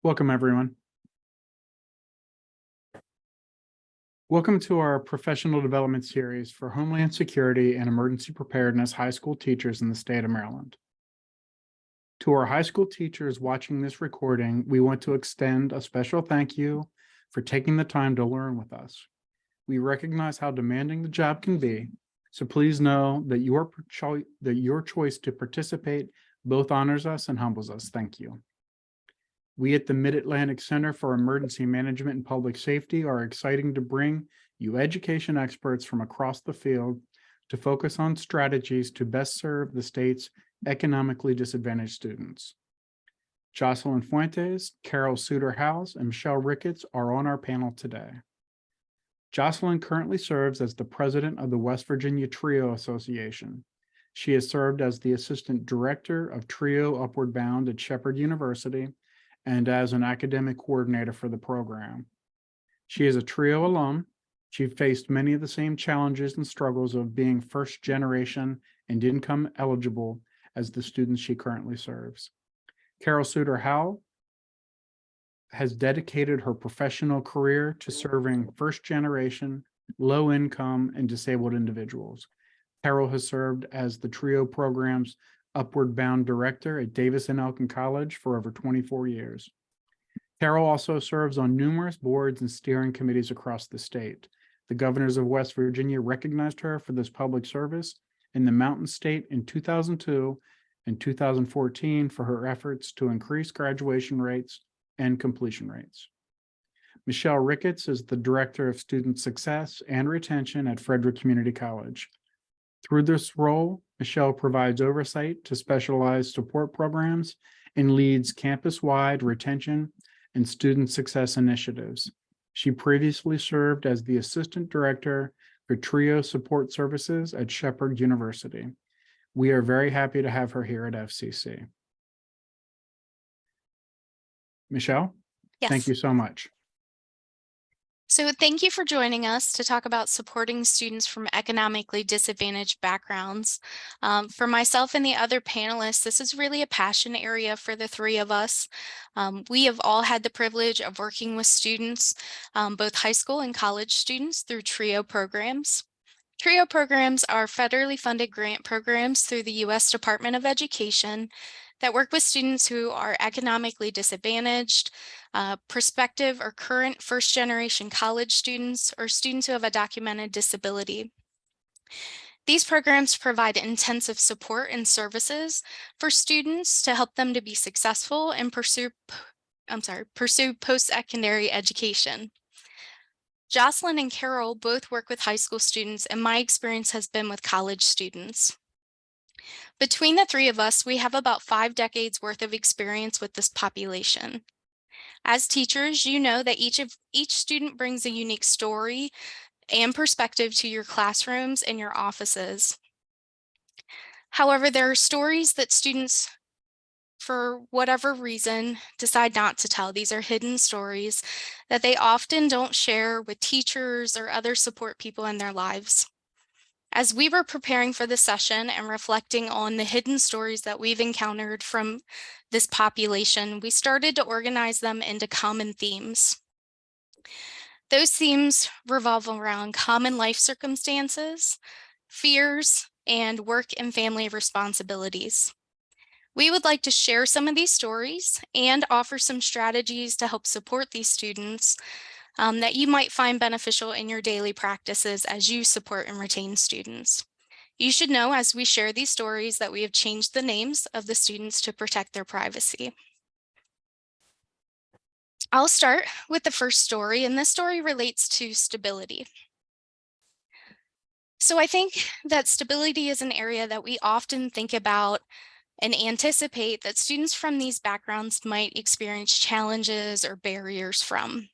Welcome, everyone. Welcome to our professional development series for Homeland Security and Emergency Preparedness high school teachers in the state of Maryland. To our high school teachers watching this recording, we want to extend a special thank you for taking the time to learn with us. We recognize how demanding the job can be, so please know that your choice to participate both honors us and humbles us. Thank you. We at the Mid-Atlantic Center for Emergency Management and Public Safety are excited to bring you education experts from across the field to focus on strategies to best serve the state's economically disadvantaged students. Jocelyn Fuentes, Carol Suter-Howes, and Michelle Ricketts are on our panel today. Jocelyn currently serves as the president of the West Virginia TRIO Association. She has served as the assistant director of TRIO Upward Bound at Shepherd University and as an academic coordinator for the program. She is a TRIO alum. She faced many of the same challenges and struggles of being first generation and income eligible as the students she currently serves. Carol Suter-Howes has dedicated her professional career to serving first generation, low income, and disabled individuals. Carol has served as the TRIO program's Upward Bound Director at Davis and Elkin College for over 24 years. Carol also serves on numerous boards and steering committees across the state. The governors of West Virginia recognized her for this public service in the Mountain State in 2002 and 2014 for her efforts to increase graduation rates and completion rates. Michelle Ricketts is the Director of Student Success and Retention at Frederick Community College. Through this role, Michelle provides oversight to specialized support programs and leads campus-wide retention and student success initiatives. She previously served as the Assistant Director for TRIO Support Services at Shepherd University. We are very happy to have her here at FCC. Michelle, yes. Thank you so much. So thank you for joining us to talk about supporting students from economically disadvantaged backgrounds. For myself and the other panelists, this is really a passion area for the three of us. We have all had the privilege of working with students, both high school and college students, through TRIO programs. TRIO programs are federally funded grant programs through the U.S. Department of Education that work with students who are economically disadvantaged, prospective or current first-generation college students, or students who have a documented disability. These programs provide intensive support and services for students to help them to be successful and pursue post-secondary education. Jocelyn and Carol both work with high school students, and my experience has been with college students. Between the three of us, we have about 5 decades worth of experience with this population. As teachers, you know that each student brings a unique story and perspective to your classrooms and your offices. However, there are stories that students, for whatever reason, decide not to tell. These are hidden stories that they often don't share with teachers or other support people in their lives. As we were preparing for this session and reflecting on the hidden stories that we've encountered from this population, we started to organize them into common themes. Those themes revolve around common life circumstances, fears, and work and family responsibilities. We would like to share some of these stories and offer some strategies to help support these students that you might find beneficial in your daily practices as you support and retain students. You should know as we share these stories that we have changed the names of the students to protect their privacy. I'll start with the first story, and this story relates to stability. So I think that stability is an area that we often think about and anticipate that students from these backgrounds might experience challenges or barriers from.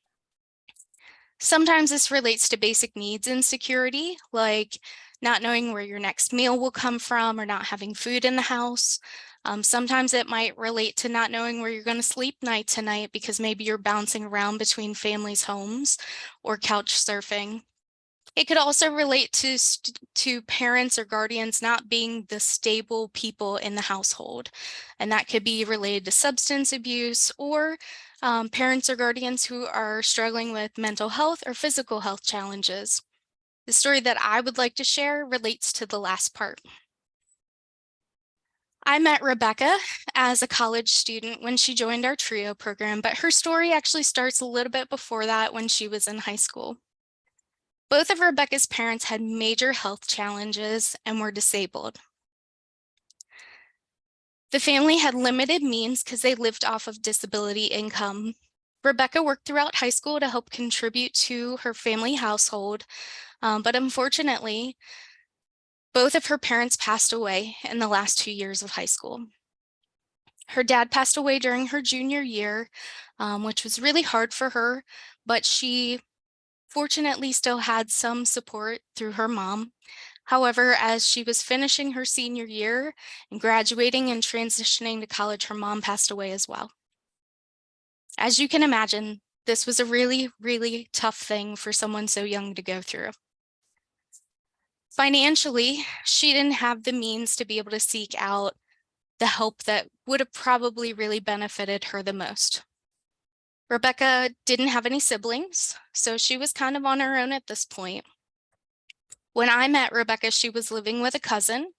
Sometimes this relates to basic needs insecurity, like not knowing where your next meal will come from or not having food in the house. Sometimes it might relate to not knowing where you're going to sleep night to night because maybe you're bouncing around between families' homes or couch surfing. It could also relate to parents or guardians not being the stable people in the household. And that could be related to substance abuse or parents or guardians who are struggling with mental health or physical health challenges. The story that I would like to share relates to the last part. I met Rebecca as a college student when she joined our TRIO program, but her story actually starts a little bit before that when she was in high school. Both of Rebecca's parents had major health challenges and were disabled. The family had limited means because they lived off of disability income. Rebecca worked throughout high school to help contribute to her family household, but unfortunately, both of her parents passed away in the last 2 years of high school. Her dad passed away during her junior year, which was really hard for her, but she fortunately still had some support through her mom. However, as she was finishing her senior year and graduating and transitioning to college, her mom passed away as well. As you can imagine, this was a really, really tough thing for someone so young to go through. Financially, she didn't have the means to be able to seek out the help that would have probably really benefited her the most. Rebecca didn't have any siblings, so she was kind of on her own at this point. When I met Rebecca, she was living with a cousin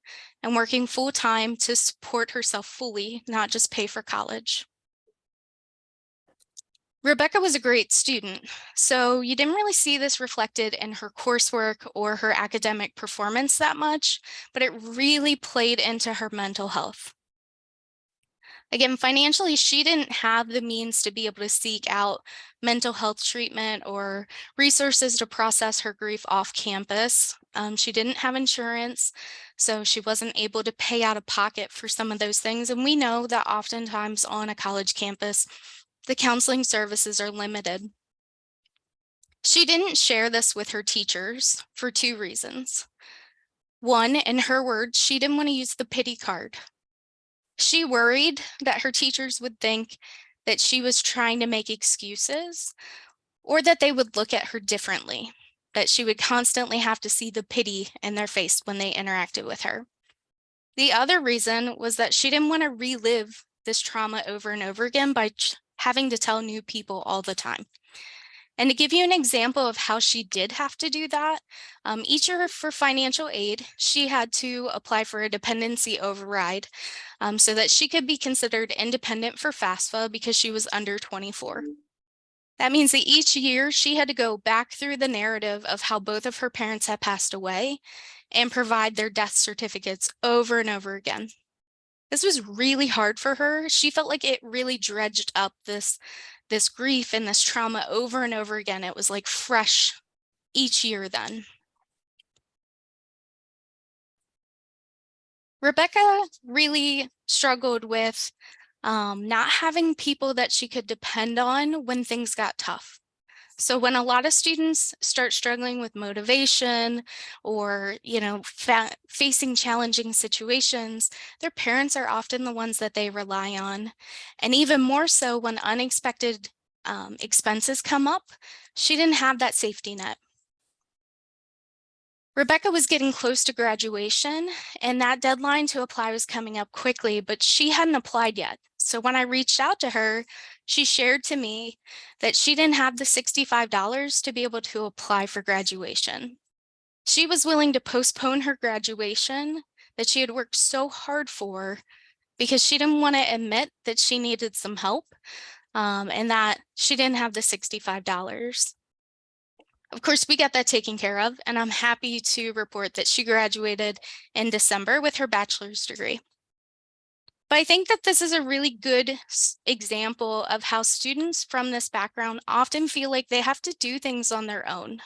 and working full-time to support herself fully, not just pay for college. Rebecca was a great student, so you didn't really see this reflected in her coursework or her academic performance that much, but it really played into her mental health. Again, financially, she didn't have the means to be able to seek out mental health treatment or resources to process her grief off campus. She didn't have insurance, so she wasn't able to pay out of pocket for some of those things. And we know that oftentimes on a college campus, the counseling services are limited. She didn't share this with her teachers for 2 reasons. One, in her words, she didn't want to use the pity card. She worried that her teachers would think that she was trying to make excuses or that they would look at her differently, that she would constantly have to see the pity in their face when they interacted with her. The other reason was that she didn't want to relive this trauma over and over again by having to tell new people all the time. And to give you an example of how she did have to do that, each year for financial aid, she had to apply for a dependency override so that she could be considered independent for FAFSA because she was under 24. That means that each year she had to go back through the narrative of how both of her parents had passed away and provide their death certificates over and over again. This was really hard for her. She felt like it really dredged up this grief and this trauma over and over again. It was like fresh each year then. Rebecca really struggled with not having people that she could depend on when things got tough. So when a lot of students start struggling with motivation or, facing challenging situations, their parents are often the ones that they rely on. And even more so when unexpected expenses come up, she didn't have that safety net. Rebecca was getting close to graduation and that deadline to apply was coming up quickly, but she hadn't applied yet. So when I reached out to her, she shared to me that she didn't have the $65 to be able to apply for graduation. She was willing to postpone her graduation that she had worked so hard for because she didn't want to admit that she needed some help and that she didn't have the $65. Of course, we got that taken care of, and I'm happy to report that she graduated in December with her bachelor's degree. But I think that this is a really good example of how students from this background often feel like they have to do things on their own.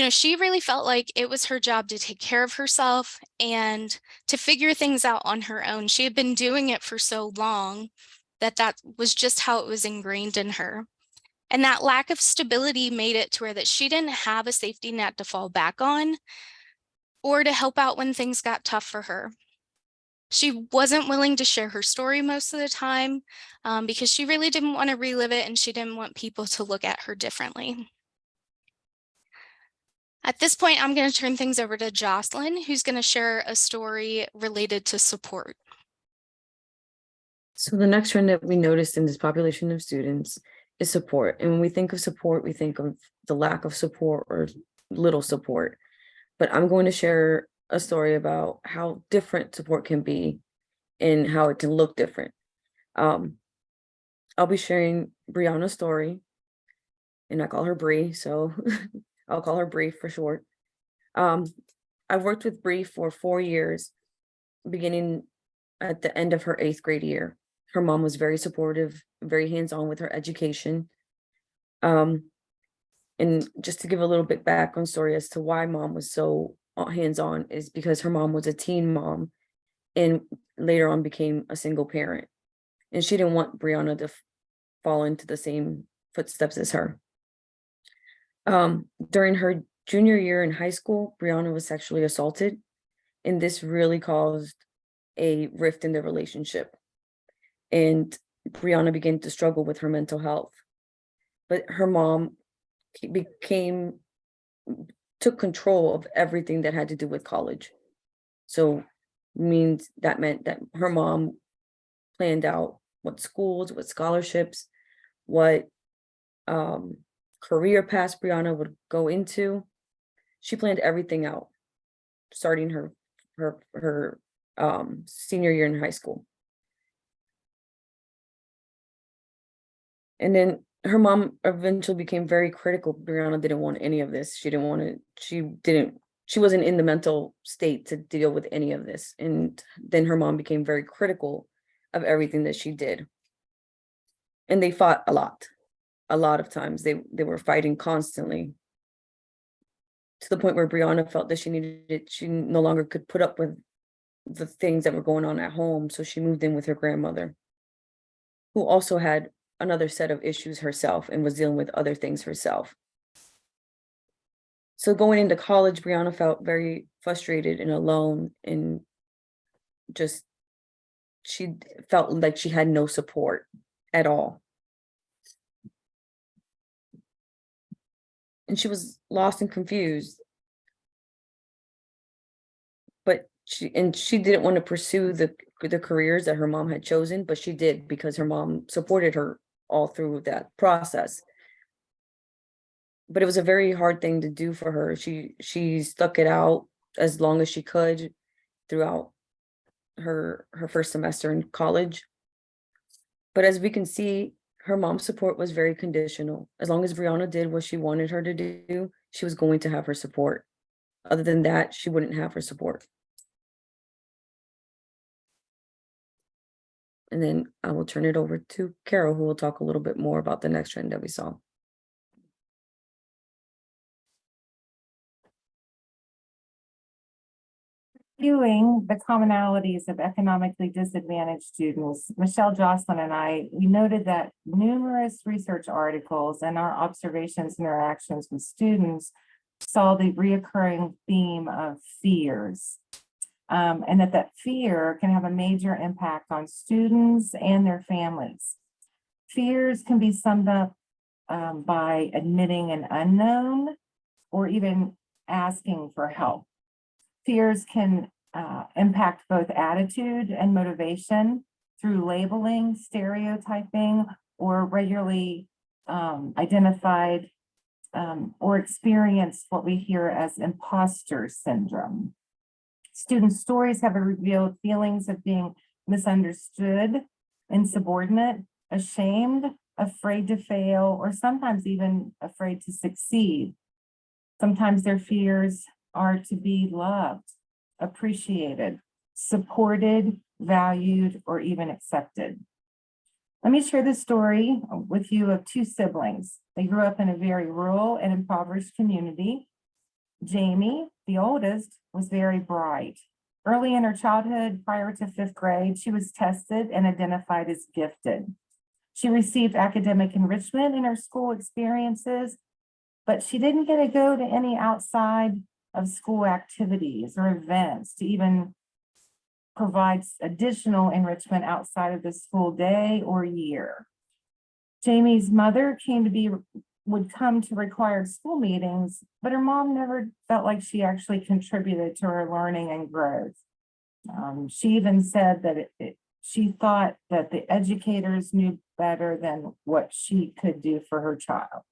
She really felt like it was her job to take care of herself and to figure things out on her own. She had been doing it for so long that that was just how it was ingrained in her. And that lack of stability made it to where that she didn't have a safety net to fall back on or to help out when things got tough for her. She wasn't willing to share her story most of the time because she really didn't want to relive it and she didn't want people to look at her differently. At this point, I'm going to turn things over to Jocelyn, who's going to share a story related to support. So the next trend that we noticed in this population of students is support. And when we think of support, we think of the lack of support or little support. But I'm going to share a story about how different support can be and how it can look different. I'll be sharing Brianna's story, and I call her Bree, so I'll call her Bree for short. I've worked with Bree for 4 years, beginning at the end of her 8th grade year. Her mom was very supportive, very hands-on with her education. And just to give a little bit background story as to why mom was so hands-on is because her mom was a teen mom and later on became a single parent. And she didn't want Brianna to fall into the same footsteps as her. During her junior year in high school, Brianna was sexually assaulted, and this really caused a rift in their relationship. And Brianna began to struggle with her mental health. But her mom took control of everything that had to do with college. So meant that her mom planned out what schools, what scholarships, what career paths Brianna would go into. She planned everything out, starting her senior year in high school. And then her mom eventually became very critical. Brianna didn't want any of this. She wasn't in the mental state to deal with any of this. And then her mom became very critical of everything that she did. And they fought a lot of times. They were fighting constantly, to the point where Brianna felt that she no longer could put up with the things that were going on at home. So she moved in with her grandmother, who also had another set of issues herself and was dealing with other things herself. So going into college, Brianna felt very frustrated and alone, and just she felt like she had no support at all. And she was lost and confused. But she didn't want to pursue the careers that her mom had chosen, but she did because her mom supported her all through that process. But it was a very hard thing to do for her. She stuck it out as long as she could throughout her first semester in college. But as we can see, her mom's support was very conditional. As long as Brianna did what she wanted her to do, she was going to have her support. Other than that, she wouldn't have her support. And then I will turn it over to Carol, who will talk a little bit more about the next trend that we saw. Viewing the commonalities of economically disadvantaged students, Michelle, Jocelyn, and we noted that numerous research articles and our observations and interactions with students saw the reoccurring theme of fears, and that fear can have a major impact on students and their families. Fears can be summed up by admitting an unknown or even asking for help. Fears can impact both attitude and motivation through labeling, stereotyping, or regularly identified or experienced what we hear as imposter syndrome. Student stories have revealed feelings of being misunderstood, insubordinate, ashamed, afraid to fail, or sometimes even afraid to succeed. Sometimes their fears are to be loved, appreciated, supported, valued, or even accepted. Let me share this story with you of 2 siblings. They grew up in a very rural and impoverished community. Jamie, the oldest, was very bright. Early in her childhood, prior to 5th grade, she was tested and identified as gifted. She received academic enrichment in her school experiences, but she didn't get to go to any outside of school activities or events to even provide additional enrichment outside of the school day or year. Jamie's mother came to be would come to required school meetings, but her mom never felt like she actually contributed to her learning and growth. She even said that she thought that the educators knew better than what she could do for her child.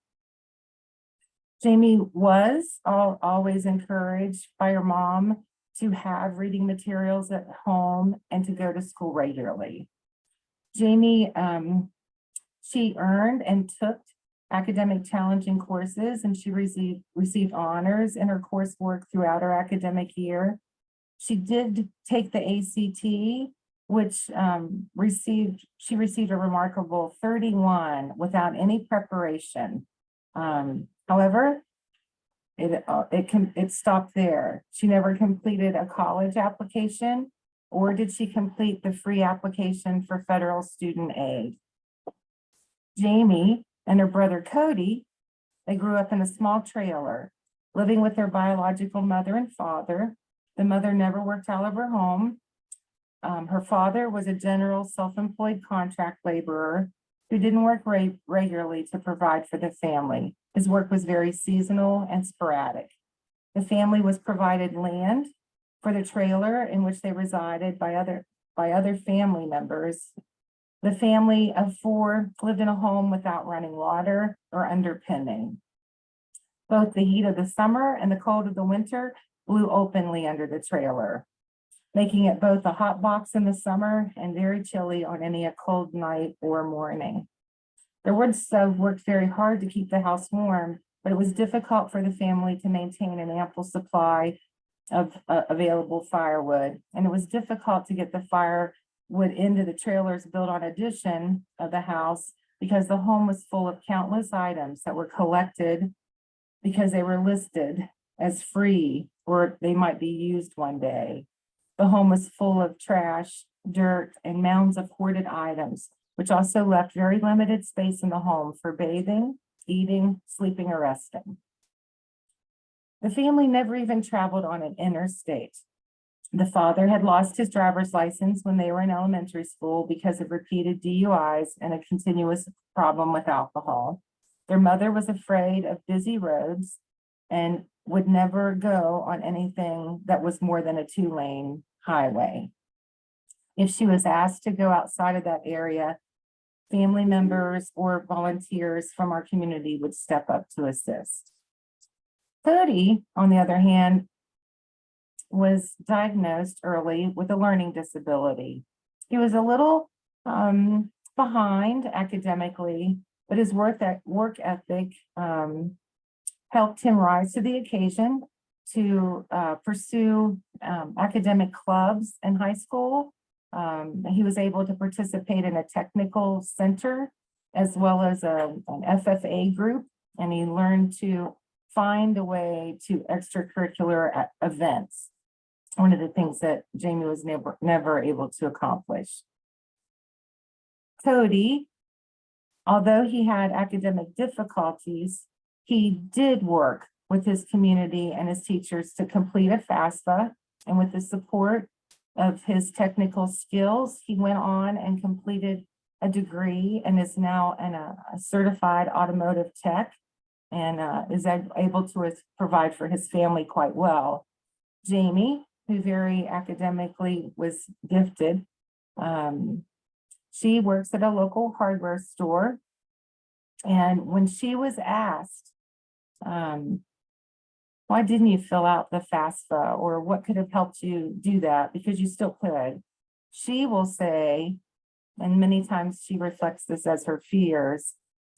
Jamie was always encouraged by her mom to have reading materials at home and to go to school regularly. Jamie, she earned and took academic challenging courses, and she received honors in her coursework throughout her academic year. She did take the ACT, which she received a remarkable 31 without any preparation. However, it stopped there. She never completed a college application, or did she complete the free application for federal student aid. Jamie and her brother Cody, they grew up in a small trailer, living with their biological mother and father. The mother never worked out of her home. Her father was a general self-employed contract laborer who didn't work regularly to provide for the family. His work was very seasonal and sporadic. The family was provided land for the trailer in which they resided by other family members. The family of 4 lived in a home without running water or underpinning. Both the heat of the summer and the cold of the winter blew openly under the trailer, making it both a hot box in the summer and very chilly on any cold night or morning. The wood stove worked very hard to keep the house warm, but it was difficult for the family to maintain an ample supply of available firewood, and it was difficult to get the firewood into the trailers built on addition of the house because the home was full of countless items that were collected because they were listed as free or they might be used one day. The home was full of trash, dirt, and mounds of hoarded items, which also left very limited space in the home for bathing, eating, sleeping, or resting. The family never even traveled on an interstate. The father had lost his driver's license when they were in elementary school because of repeated DUIs and a continuous problem with alcohol. Their mother was afraid of busy roads and would never go on anything that was more than a 2-lane highway. If she was asked to go outside of that area, family members or volunteers from our community would step up to assist. Cody, on the other hand, was diagnosed early with a learning disability. He was a little behind academically, but his work ethic helped him rise to the occasion to pursue academic clubs in high school. He was able to participate in a technical center as well as an FFA group, and he learned to find a way to extracurricular events. One of the things that Jamie was never able to accomplish. Cody, although he had academic difficulties, he did work with his community and his teachers to complete a FAFSA, and with the support of his technical skills, he went on and completed a degree and is now a certified automotive tech and is able to provide for his family quite well. Jamie, who very academically was gifted, she works at a local hardware store. And when she was asked, why didn't you fill out the FAFSA, or what could have helped you do that? Because you still could. She will say, and many times she reflects this as her fears,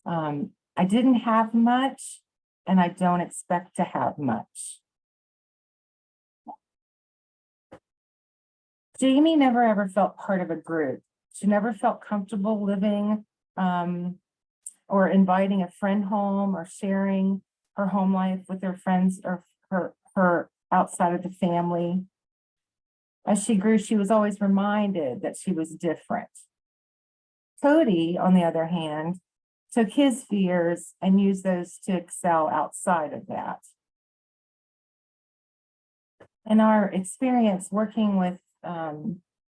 I didn't have much and I don't expect to have much. Jamie never ever felt part of a group. She never felt comfortable living or inviting a friend home or sharing her home life with her friends or her outside of the family. As she grew, she was always reminded that she was different. Cody, on the other hand, took his fears and used those to excel outside of that. In our experience working with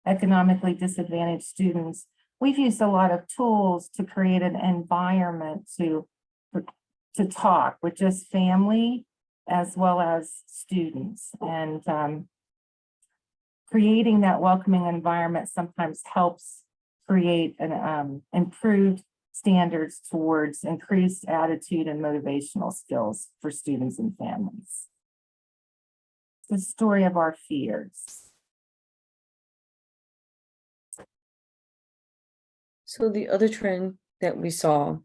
economically disadvantaged students, we've used a lot of tools to create an environment to to talk with just family as well as students. And creating that welcoming environment sometimes helps create an improved standards towards increased attitude and motivational skills for students and families. The story of our fears. So the other trend that we saw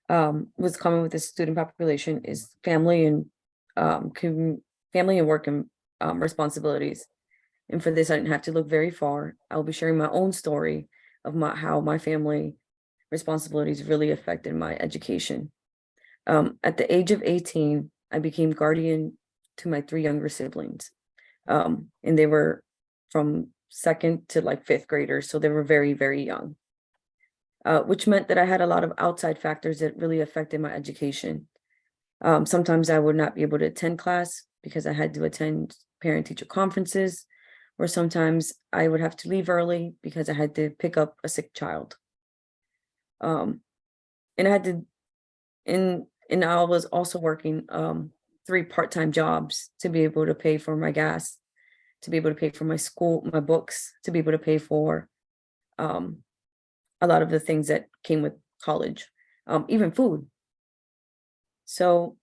was common with the student population is family and work and responsibilities. And for this, I didn't have to look very far. I'll be sharing my own story of how my family responsibilities really affected my education. At the age of 18, I became guardian to my 3 younger siblings. And they were from 2nd to like 5th graders. So they were very, very young. Which meant that I had a lot of outside factors that really affected my education. Sometimes I would not be able to attend class because I had to attend parent-teacher conferences, or sometimes I would have to leave early because I had to pick up a sick child. And I had to, and I was also working 3 part-time jobs to be able to pay for my gas, to be able to pay for my school, my books, to be able to pay for a lot of the things that came with college, even food. So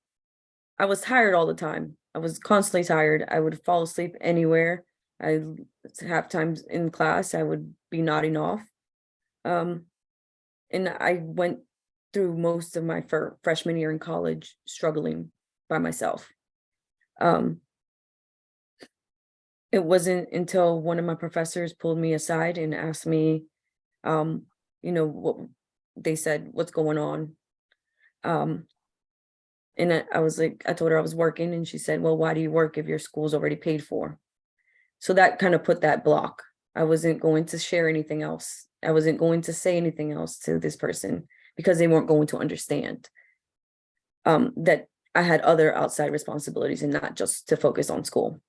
I was tired all the time. I was constantly tired. I would fall asleep anywhere. Half times in class, I would be nodding off. And I went through most of my freshman year in college struggling by myself. It wasn't until one of my professors pulled me aside and asked me, what they said, what's going on? And I was like, I told her I was working, and she said, well, why do you work if your school's already paid for? So that kind of put that block. I wasn't going to share anything else. I wasn't going to say anything else to this person because they weren't going to understand that I had other outside responsibilities and not just to focus on school.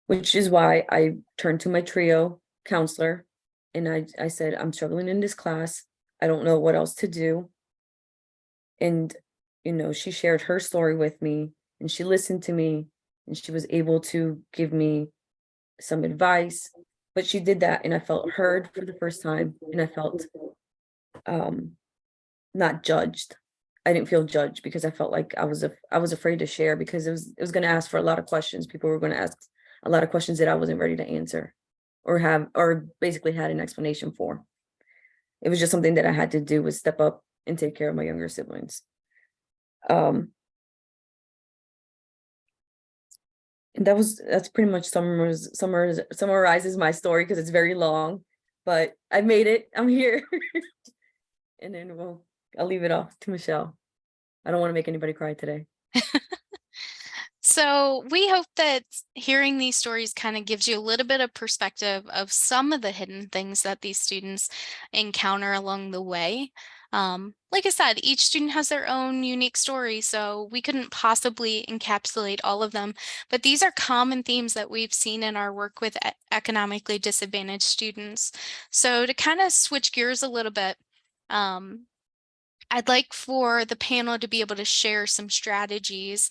Which is why I turned to my trio counselor, and I said, I'm struggling in this class. I don't know what else to do. And, she shared her story with me, and she listened to me, and she was able to give me some advice. But she did that, and I felt heard for the first time, and I felt not judged. I didn't feel judged because I felt like I was afraid to share because it was going to ask for a lot of questions. People were going to ask a lot of questions that I wasn't ready to answer or basically had an explanation for. It was just something that I had to do, was step up and take care of my younger siblings. And that's pretty much summarizes my story because it's very long, but I made it. I'm here. And then I'll leave it off to Michelle. I don't want to make anybody cry today. So we hope that hearing these stories kind of gives you a little bit of perspective of some of the hidden things that these students encounter along the way. Like I said, each student has their own unique story, so we couldn't possibly encapsulate all of them, but these are common themes that we've seen in our work with economically disadvantaged students. So to kind of switch gears a little bit, I'd like for the panel to be able to share some strategies.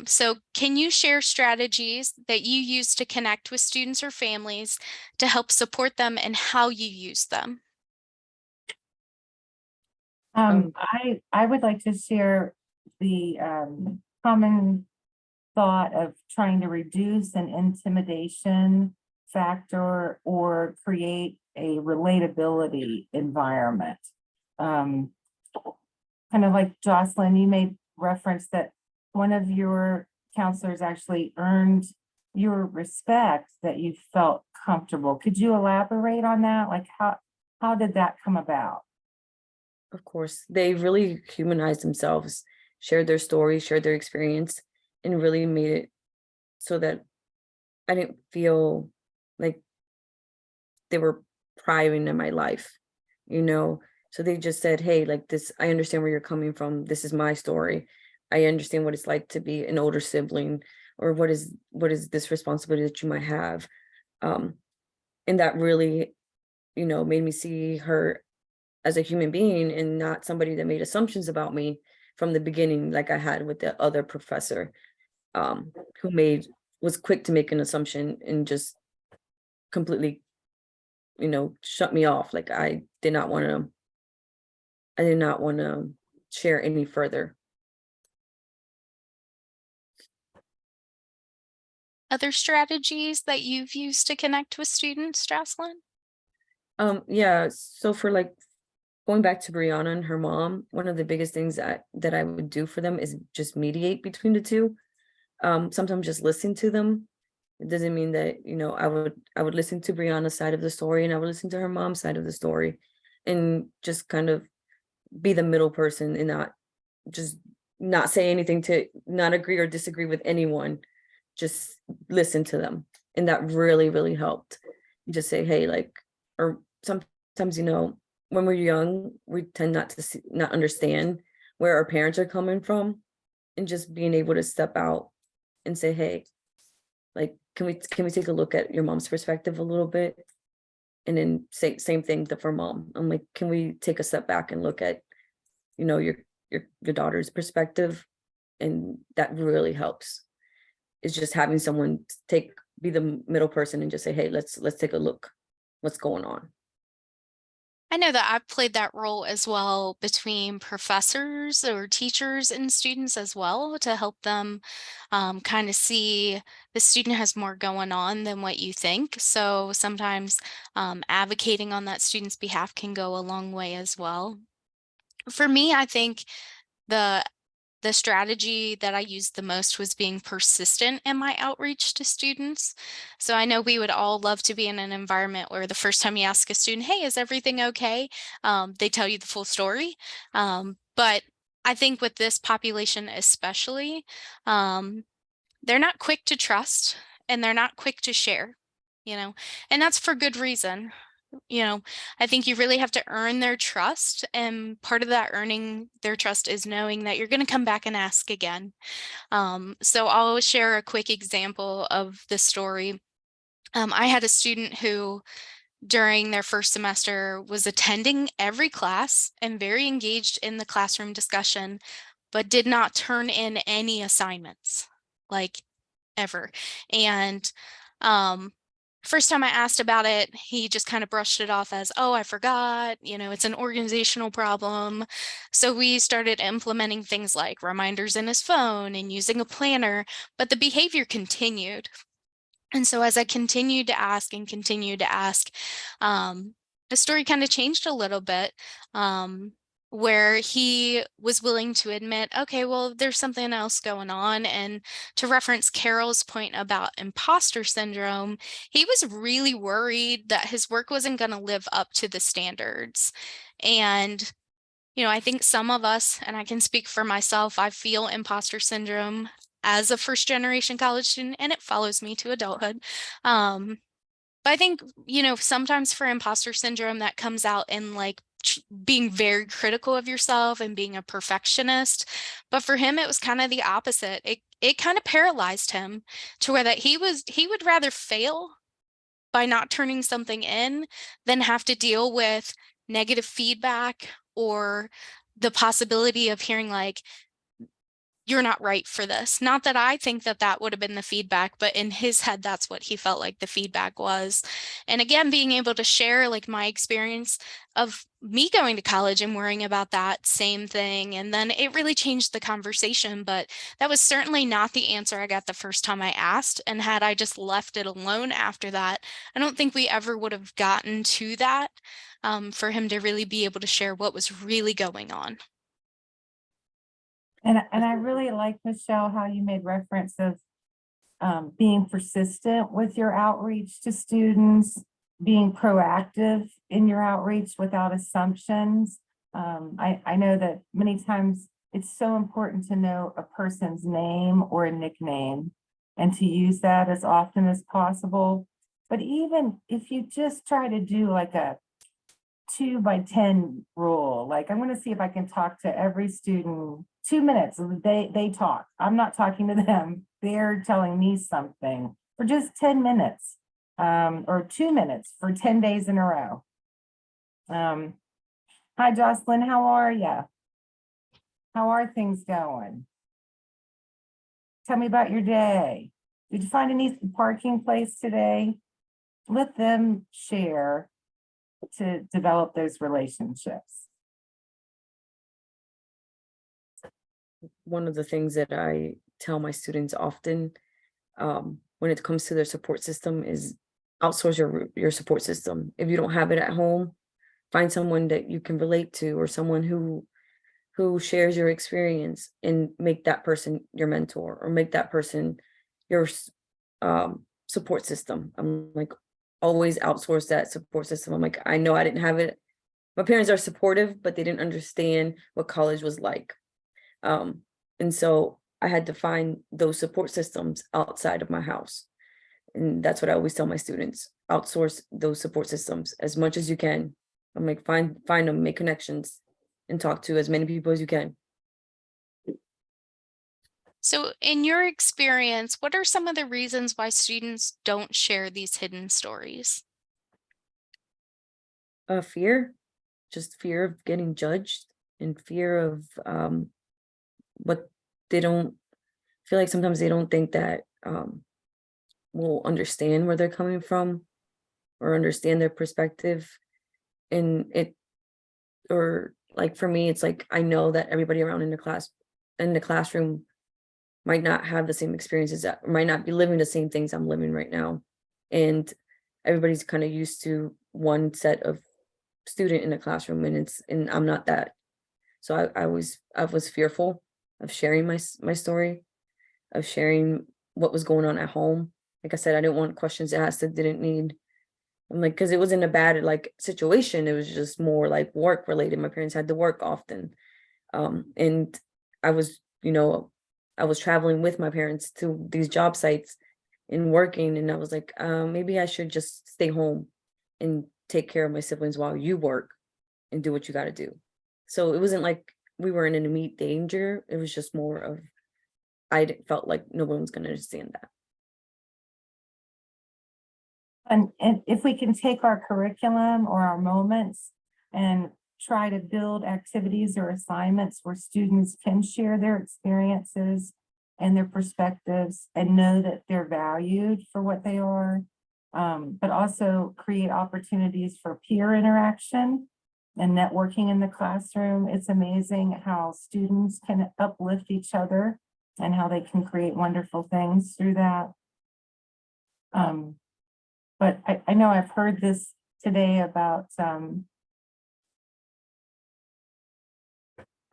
So can you share strategies that you use to connect with students or families to help support them and how you use them? I would like to share the common thought of trying to reduce an intimidation factor or create a relatability environment. Kind of like Jocelyn, you made reference that one of your counselors actually earned your respect, that you felt comfortable. Could you elaborate on that? Like how did that come about? Of course, they really humanized themselves, shared their story, shared their experience, and really made it so that I didn't feel like they were prying in my life, So they just said, hey, like this, I understand where you're coming from. This is my story. I understand what it's like to be an older sibling, or what is this responsibility that you might have. And that really, made me see her as a human being and not somebody that made assumptions about me from the beginning, like I had with the other professor, who was quick to make an assumption and just completely, shut me off. Like I did not want to share any further. Other strategies that you've used to connect with students, Jocelyn? Yeah, so for like going back to Brianna and her mom, one of the biggest things that I would do for them is just mediate between the two. Sometimes just listen to them. It doesn't mean that, I would listen to Brianna's side of the story and I would listen to her mom's side of the story and just kind of be the middle person and not say anything, to not agree or disagree with anyone, just listen to them. And that really, really helped. Just say, hey, like, or sometimes, when we're young, we tend not understand where our parents are coming from, and just being able to step out and say, hey, like, can we take a look at your mom's perspective a little bit? And then say same thing for mom. I'm like, can we take a step back and look at, your daughter's perspective? And that really helps. It's just having someone be the middle person and just say, hey, let's take a look. What's going on? I know that I've played that role as well between professors or teachers and students as well, to help them kind of see the student has more going on than what you think. So sometimes advocating on that student's behalf can go a long way as well. For me, I think the strategy that I used the most was being persistent in my outreach to students. So I know we would all love to be in an environment where the first time you ask a student, hey, is everything okay? They tell you the full story. But I think with this population especially, they're not quick to trust and they're not quick to share, and that's for good reason. I think you really have to earn their trust. And part of that earning their trust is knowing that you're going to come back and ask again. So I'll share a quick example of the story. I had a student who, during their first semester, was attending every class and very engaged in the classroom discussion, but did not turn in any assignments, like ever. And first time I asked about it, he just kind of brushed it off as, oh, I forgot, it's an organizational problem. So we started implementing things like reminders in his phone and using a planner, but the behavior continued. And so as I continued to ask and continued to ask, the story kind of changed a little bit, where he was willing to admit, okay, well, there's something else going on. And to reference Carol's point about imposter syndrome, he was really worried that his work wasn't going to live up to the standards. And I think some of us, and I can speak for myself, I feel imposter syndrome as a first generation college student, and it follows me to adulthood. But I think, sometimes for imposter syndrome, that comes out in like being very critical of yourself and being a perfectionist. But for him, it was kind of the opposite. It kind of paralyzed him to where that he would rather fail by not turning something in than have to deal with negative feedback or the possibility of hearing like, you're not right for this. Not that I think that would have been the feedback, but in his head, that's what he felt like the feedback was. And again, being able to share like my experience of me going to college and worrying about that same thing. And then it really changed the conversation, but that was certainly not the answer I got the first time I asked. And had I just left it alone after that, I don't think we ever would have gotten to that, for him to really be able to share what was really going on. And I really like, Michelle, how you made reference of being persistent with your outreach to students, being proactive in your outreach without assumptions. I know that many times it's so important to know a person's name or a nickname and to use that as often as possible. But even if you just try to do like a 2 by 10 rule, like I'm going to see if I can talk to every student 2 minutes. They talk. I'm not talking to them. They're telling me something for just 10 minutes, or 2 minutes for 10 days in a row. Hi, Jocelyn. How are you? How are things going? Tell me about your day. Did you find an easy parking place today? Let them share to develop those relationships. One of the things that I tell my students often, when it comes to their support system, is outsource your support system. If you don't have it at home, find someone that you can relate to, or someone who shares your experience, and make that person your mentor, or make that person your support system. I'm like, always outsource that support system. I'm like, I know I didn't have it. My parents are supportive, but they didn't understand what college was like. And so I had to find those support systems outside of my house. And that's what I always tell my students: outsource those support systems as much as you can. I'm like, find them, make connections, and talk to as many people as you can. So in your experience, what are some of the reasons why students don't share these hidden stories? Fear, just fear of getting judged, and fear of what they don't feel like. Sometimes they don't think that we'll understand where they're coming from, or understand their perspective. And or like for me, it's like, I know that everybody around in the classroom might not have the same experiences, that might not be living the same things I'm living right now. And everybody's kind of used to one set of student in the classroom, and I'm not that. So I was fearful of sharing my story, of sharing what was going on at home. Like I said, I didn't want questions asked that didn't need. I'm like, because it wasn't a bad like situation. It was just more like work related. My parents had to work often. And I was, I was traveling with my parents to these job sites and working. And I was like, maybe I should just stay home and take care of my siblings while you work and do what you got to do. So it wasn't like we were in an immediate danger. It was just more of, felt like no one was going to understand that. And if we can take our curriculum or our moments and try to build activities or assignments where students can share their experiences and their perspectives and know that they're valued for what they are, but also create opportunities for peer interaction and networking in the classroom. It's amazing how students can uplift each other and how they can create wonderful things through that. But I know I've heard this today about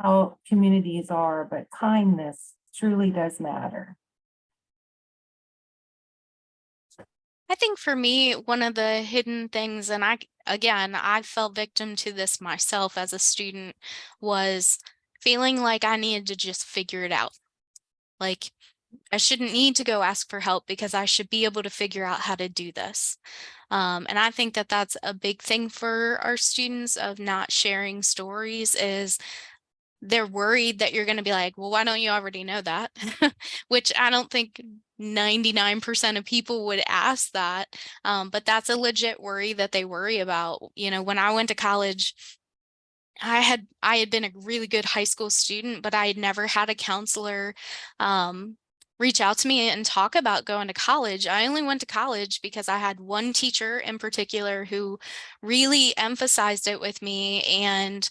how communities are, but kindness truly does matter. I think for me, one of the hidden things, and I fell victim to this myself as a student, was feeling like I needed to just figure it out. Like I shouldn't need to go ask for help because I should be able to figure out how to do this. And I think that that's a big thing for our students of not sharing stories, is they're worried that you're going to be like, well, why don't you already know that? Which I don't think 99% of people would ask that. But that's a legit worry that they worry about. When I went to college, I had been a really good high school student, but I had never had a counselor reach out to me and talk about going to college. I only went to college because I had one teacher in particular who really emphasized it with me and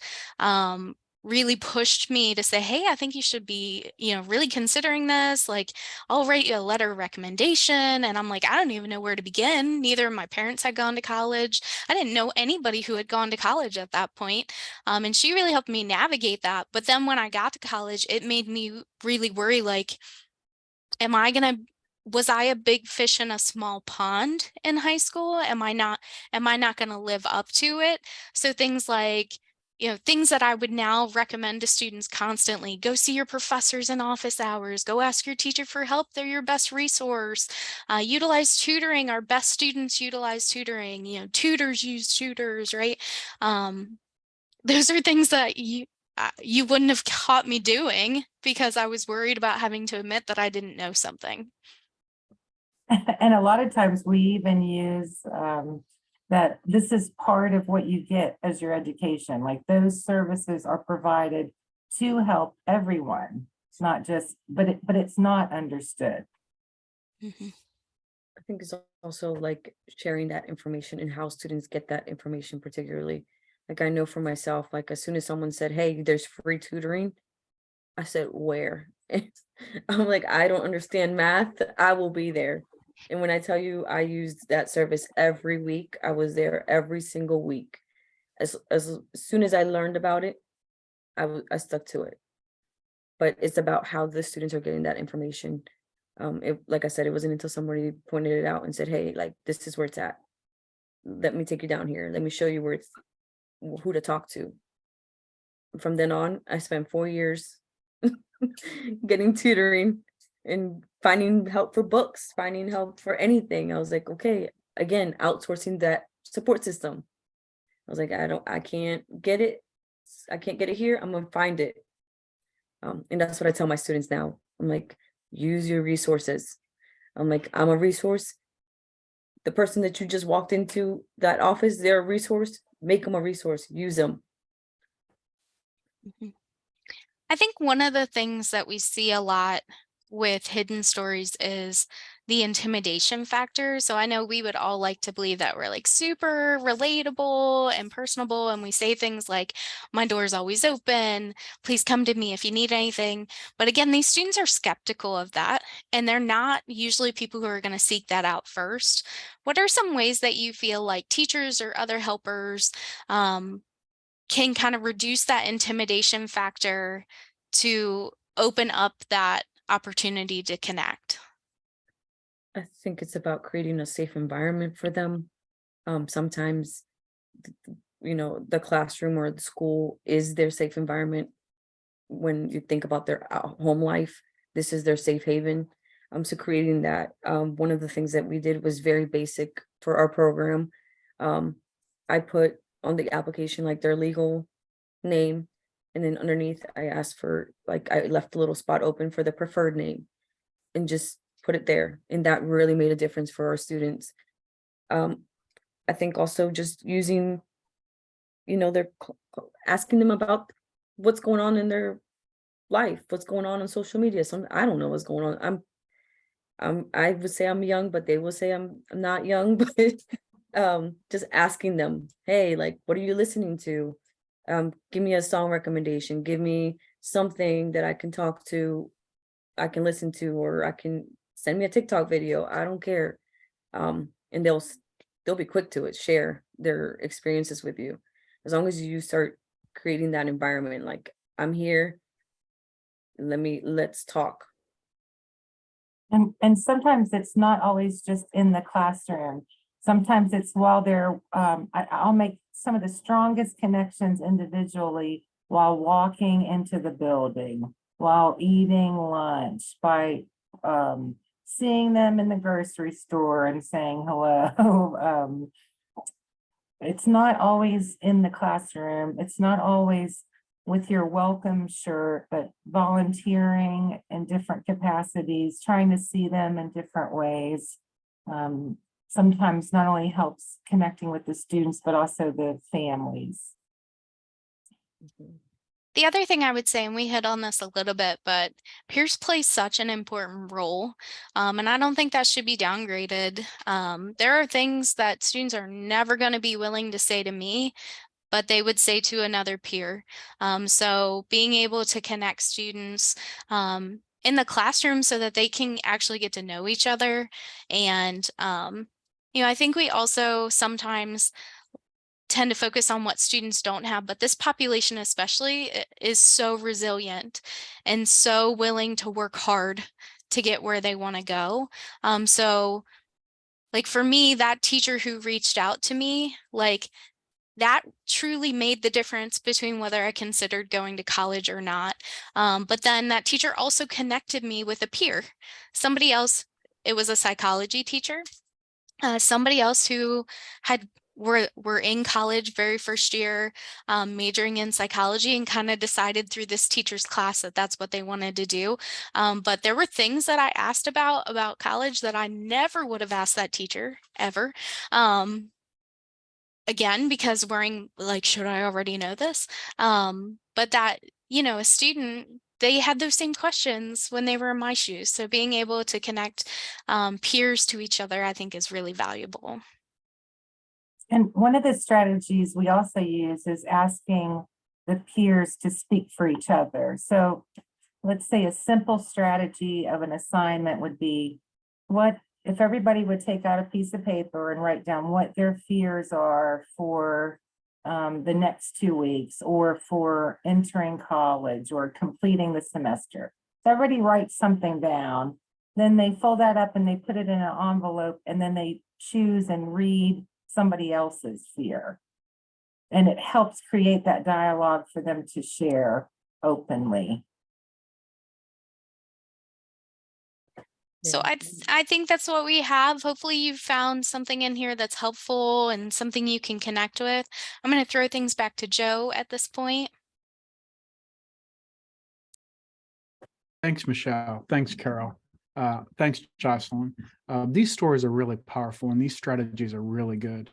really pushed me to say, hey, I think you should be, really considering this. Like, I'll write you a letter of recommendation. And I'm like, I don't even know where to begin. Neither of my parents had gone to college. I didn't know anybody who had gone to college at that point. And she really helped me navigate that. But then when I got to college, it made me really worry, like, was I a big fish in a small pond in high school? Am I not going to live up to it? So things like, things that I would now recommend to students constantly: go see your professors in office hours, go ask your teacher for help. They're your best resource. Utilize tutoring. Our best students utilize tutoring. Tutors use tutors, right? Those are things that you wouldn't have caught me doing because I was worried about having to admit that I didn't know something. And a lot of times we even use that this is part of what you get as your education. Like those services are provided to help everyone. It's not just, but it's not understood. Mhm. I think it's also like sharing that information and how students get that information, particularly. Like I know for myself, like as soon as someone said, "Hey, there's free tutoring," I said, "Where?" I'm like, I don't understand math. I will be there. And when I tell you I used that service every week, I was there every single week. As soon as I learned about it, I stuck to it. But it's about how the students are getting that information. Like I said, it wasn't until somebody pointed it out and said, "Hey, like this is where it's at. Let me take you down here. Let me show you where it's who to talk to." From then on, I spent 4 years getting tutoring and finding help for books, finding help for anything. I was like, okay, again, outsourcing that support system. I was like, I can't get it. I can't get it here. I'm gonna find it. And that's what I tell my students now. I'm like, use your resources. I'm like, I'm a resource. The person that you just walked into that office, they're a resource. Make them a resource. Use them. Mhm. I think one of the things that we see a lot with hidden stories is the intimidation factor. So I know we would all like to believe that we're like super relatable and personable, and we say things like, "My door is always open. Please come to me if you need anything." But again, these students are skeptical of that, and they're not usually people who are going to seek that out first. What are some ways that you feel like teachers or other helpers can kind of reduce that intimidation factor to open up that opportunity to connect? I think it's about creating a safe environment for them. Sometimes, the classroom or the school is their safe environment. When you think about their home life, this is their safe haven. So creating that, one of the things that we did was very basic for our program. I put on the application like their legal name, and then underneath I asked for like I left a little spot open for the preferred name, and just put it there, and that really made a difference for our students. Um, I think also just using, their asking them about what's going on in their life, what's going on social media. I don't know what's going on. I would say I'm young, but they will say I'm not young. But just asking them, hey, like, what are you listening to? Give me a song recommendation. Give me something that I can talk to, I can listen to, or I can send me a TikTok video. I don't care. And they'll be quick to it, share their experiences with you. As long as you start creating that environment, like I'm here, let's talk. And sometimes it's not always just in the classroom. Sometimes it's while they're, I'll make some of the strongest connections individually while walking into the building, while eating lunch, by seeing them in the grocery store and saying hello. It's not always in the classroom. It's not always with your welcome shirt, but volunteering in different capacities, trying to see them in different ways. Sometimes not only helps connecting with the students, but also the families. Mhm. The other thing I would say, and we hit on this a little bit, but peers play such an important role, and I don't think that should be downgraded. There are things that students are never going to be willing to say to me, but they would say to another peer. So being able to connect students in the classroom so that they can actually get to know each other. And, I think we also sometimes tend to focus on what students don't have, but this population especially is so resilient and so willing to work hard to get where they want to go. So like for me, that teacher who reached out to me, like that truly made the difference between whether I considered going to college or not. But then that teacher also connected me with a peer, somebody else. It was a psychology teacher, somebody else who were in college very first year, majoring in psychology, and kind of decided through this teacher's class that that's what they wanted to do. But there were things that I asked about college that I never would have asked that teacher ever. Again, because worrying like, should I already know this? But that a student, they had those same questions when they were in my shoes. So being able to connect peers to each other, I think is really valuable. And one of the strategies we also use is asking the peers to speak for each other. So let's say a simple strategy of an assignment would be, what if everybody would take out a piece of paper and write down what their fears are for the next 2 weeks, or for entering college or completing the semester. So everybody writes something down, then they fold that up and they put it in an envelope, and then they choose and read somebody else's fear. And it helps create that dialogue for them to share openly. So I think that's what we have. Hopefully you've found something in here that's helpful and something you can connect with. I'm going to throw things back to Joe at this point. Thanks, Michelle. Thanks, Carol. Thanks, Jocelyn. These stories are really powerful and these strategies are really good.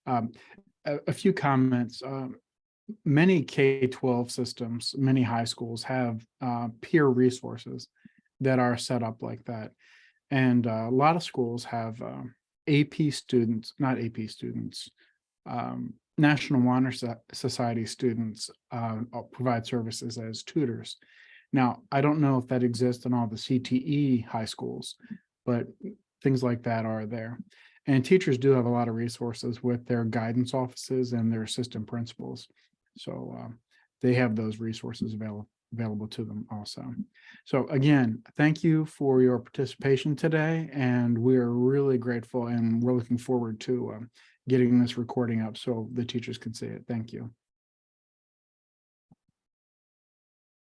A few comments. Many K-12 systems, many high schools have peer resources that are set up like that. And a lot of schools have AP students, not AP students, National Honor Society students provide services as tutors. Now, I don't know if that exists in all the CTE high schools, but things like that are there. And teachers do have a lot of resources with their guidance offices and their assistant principals. So they have those resources available to them also. So again, thank you for your participation today. And we're really grateful and we're looking forward to getting this recording up so the teachers can see it. Thank you.